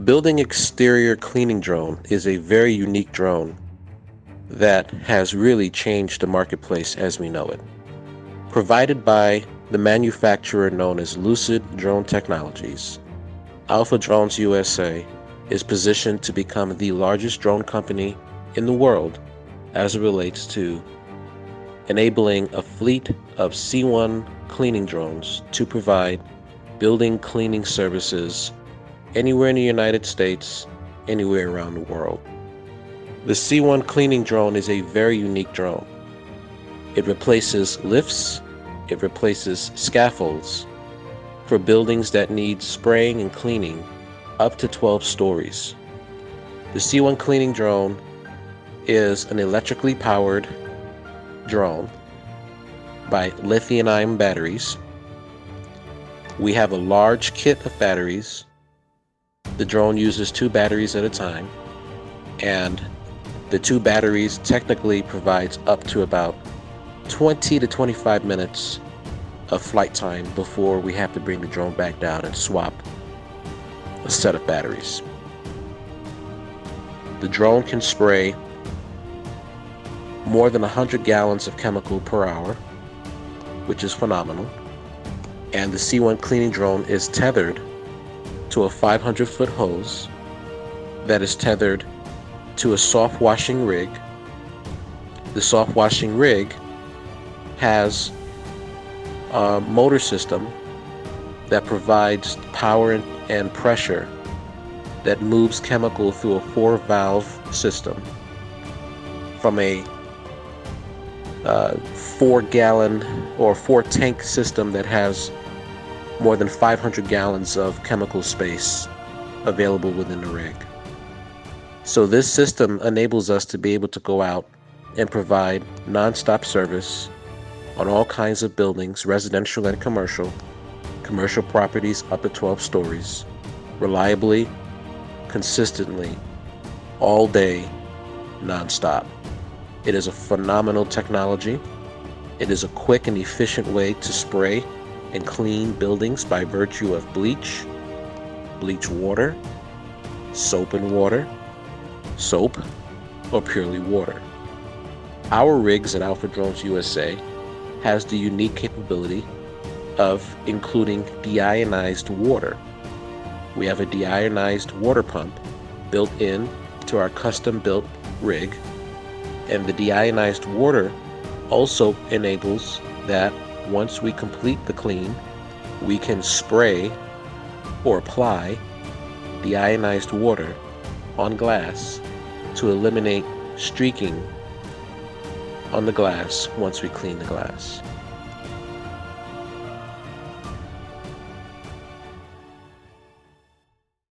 building exterior cleaning drone is a very unique drone that has really changed the marketplace as we know it. Provided by the manufacturer known as Lucid Drone Technologies, Alpha Drones USA is positioned to become the largest drone company in the world as it relates to enabling a fleet of C1 cleaning drones to provide building cleaning services anywhere in the United States, anywhere around the world. The C1 cleaning drone is a very unique drone. It replaces lifts, it replaces scaffolds for buildings that need spraying and cleaning up to 12 stories. The C1 cleaning drone is an electrically powered drone by lithium-ion batteries. We have a large kit of batteries. The drone uses 2 batteries at a time, and the 2 batteries technically provides up to about 20 to 25 minutes of flight time before we have to bring the drone back down and swap a set of batteries. The drone can spray more than 100 gallons of chemical per hour, which is phenomenal. And the C1 cleaning drone is tethered to a 500-foot hose that is tethered to a soft washing rig. The soft washing rig has a motor system that provides power and pressure that moves chemical through a 4-valve system from a 4-gallon or 4-tank system that has more than 500 gallons of chemical space available within the rig. So this system enables us to be able to go out and provide non-stop service on all kinds of buildings, residential and commercial properties up to 12 stories, reliably, consistently, all day, non-stop. It is a phenomenal technology. It is a quick and efficient way to spray and clean buildings by virtue of bleach water, soap and water, soap, or purely water. Our rigs at Alpha Drones USA has the unique capability of including deionized water. We have a deionized water pump built in to our custom-built rig, and the deionized water also enables that once we complete the clean, we can spray or apply deionized water on glass to eliminate streaking on the glass once we clean the glass.